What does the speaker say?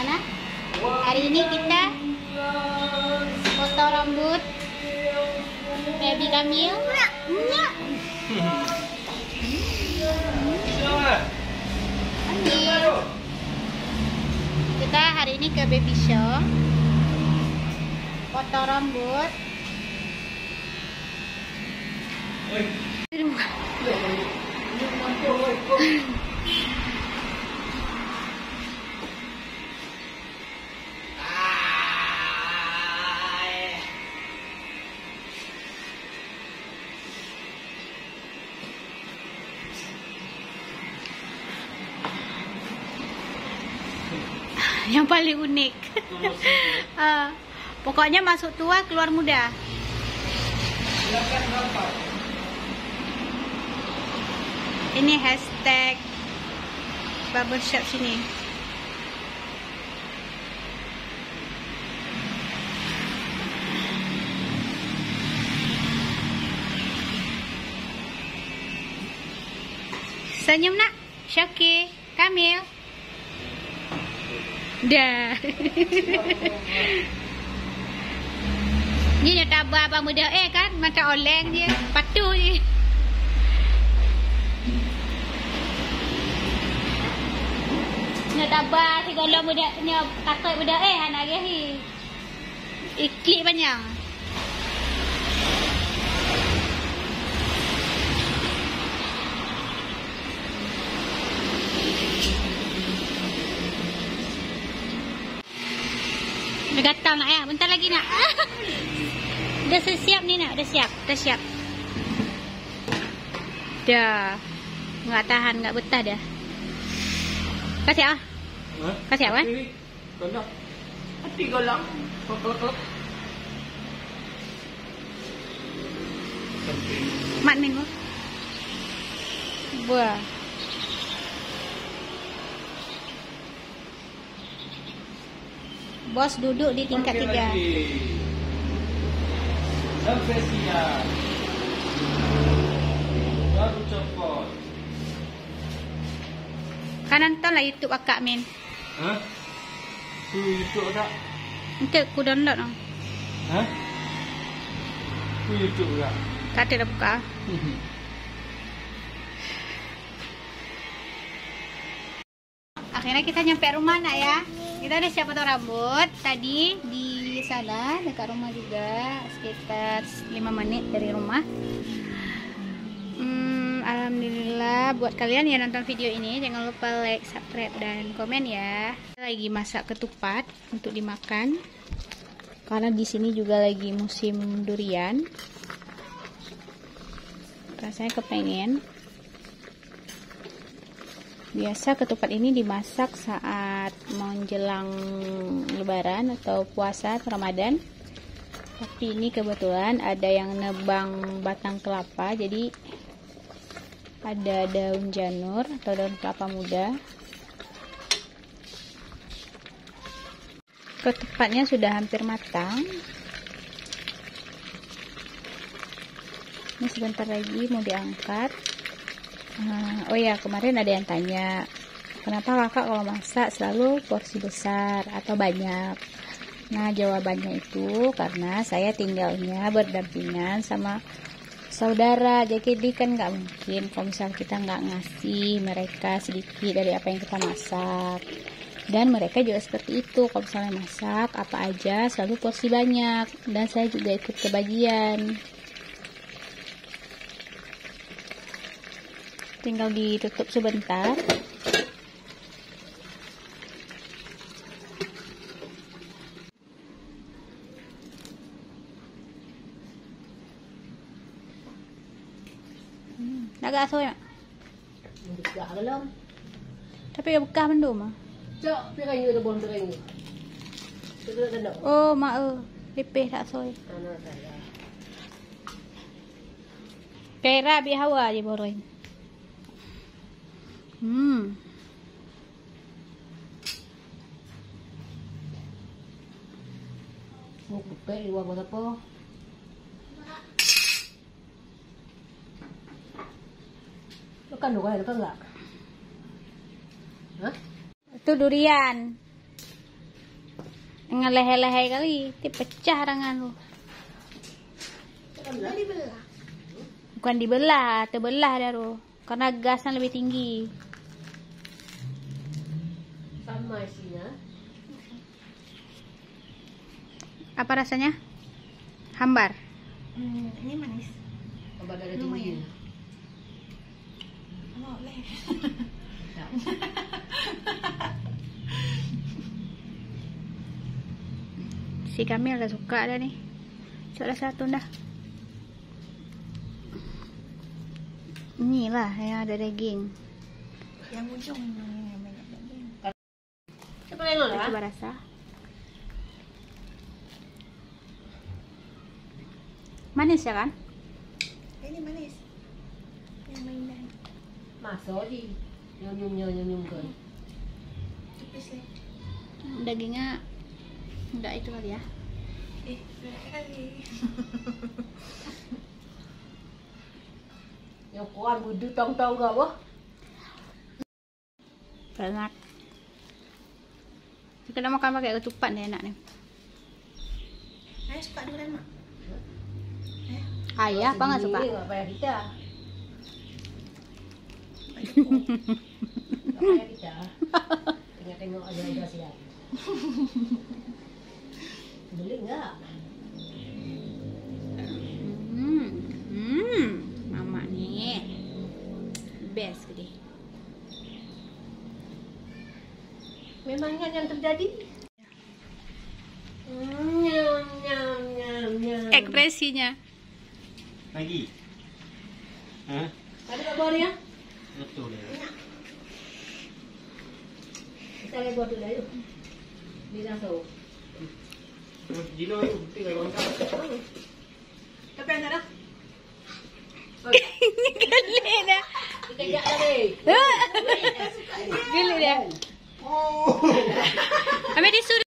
Gimana? Hari ini kita foto rambut baby Kamil. Kita hari ini ke baby show, foto rambut. Yang paling unik. Pokoknya masuk tua keluar muda. Ini hashtag barbershop sini. Senyum nak, Syaki, Kamil. Dah. Ni nak tabah abang muda kan, macam oleng dia, patuh je. Nak tabah si golong muda punya takut muda anak dia iklik banyak. Dah gatal nak ya, bentar lagi nak. Dah siap ni nak, dah siap. Dah. Enggak tahan, enggak betah dah. Kasih apa? Kasih apa? Golong. Hati golong. Mat ni kau. Buah. Bos duduk di tingkat 3. Sampai siap. Baru copot. Kan nonton lah YouTube akak Min. Hah? Tu YouTube tak? Nanti aku download lah. Hah? Tu YouTube tak? Tak ada dah buka. Akhirnya kita nyampe rumah nak ya. Kita udah siap potong rambut. Tadi di sana dekat rumah juga, sekitar 5 menit dari rumah. Alhamdulillah buat kalian yang nonton video ini, jangan lupa like, subscribe, dan komen ya. Kita lagi masak ketupat untuk dimakan. Karena di sini juga lagi musim durian. Rasanya kepengen. Biasa ketupat ini dimasak saat menjelang lebaran atau puasa Ramadan. Tapi ini kebetulan ada yang nebang batang kelapa, jadi ada daun janur atau daun kelapa muda. Ketupatnya sudah hampir matang. Ini sebentar lagi mau diangkat. Oh ya, kemarin ada yang tanya, kenapa kakak kalau masak selalu porsi besar atau banyak? Nah, jawabannya itu karena saya tinggalnya berdampingan sama saudara, jadi kan nggak mungkin kalau misal kita nggak ngasih mereka sedikit dari apa yang kita masak. Dan mereka juga seperti itu, kalau misalnya masak apa aja selalu porsi banyak, dan saya juga ikut kebagian. Tinggal ditutup sebentar. Agak asoy mak. Enggak belum. Tapi bekas mendung mah. Cok, piring itu bon piring. Sudah ada. Oh, mak lipih tak asoy. Anak saya. Kaira bi hawa je boroin. Mau kupe di bawah apa? Lo kan enggak? Hah? Itu durian. ngelehe-lehe kali, pecah tangan lu. Bukan dibelah, terbelah dah tu. Karena gasnya lebih tinggi. Sama isinya. Apa rasanya? Hambar. Ini manis. Tambah darah tinggi. Mau leh. Si Kamil dah suka dah ni. Coba satu dah. Inilah yang ada daging. Yang ujung yang banyak daging. Siapa yang Kita lah? coba rasa. Manis ya kan? Ini manis. Yang mainan. Masuk di nyum kan. Tipis leh. Dagingnya enggak itu kali ya. Berat kali. Yang kuat budu tong-tong gak wah? Enak. Kita makan pakai ketupat nih enak nih. Ayah suka durian mak? Ayah apa nggak suka? Nggak payah kita. Nggak payah kita. Tengok-tengok aja siap. Beli nggak? Mama nih best gede. Memangnya yang terjadi? Nyam. Ekspresinya. Lagi. Hah? Ada kabarnya? Betul ya. Kita lihat buat dulu yuk. Bisa tahu. Gino itu tinggal lengkap. Tapi yang ada? Geli dah. Kita lihat lagi. Geli dah. Oh.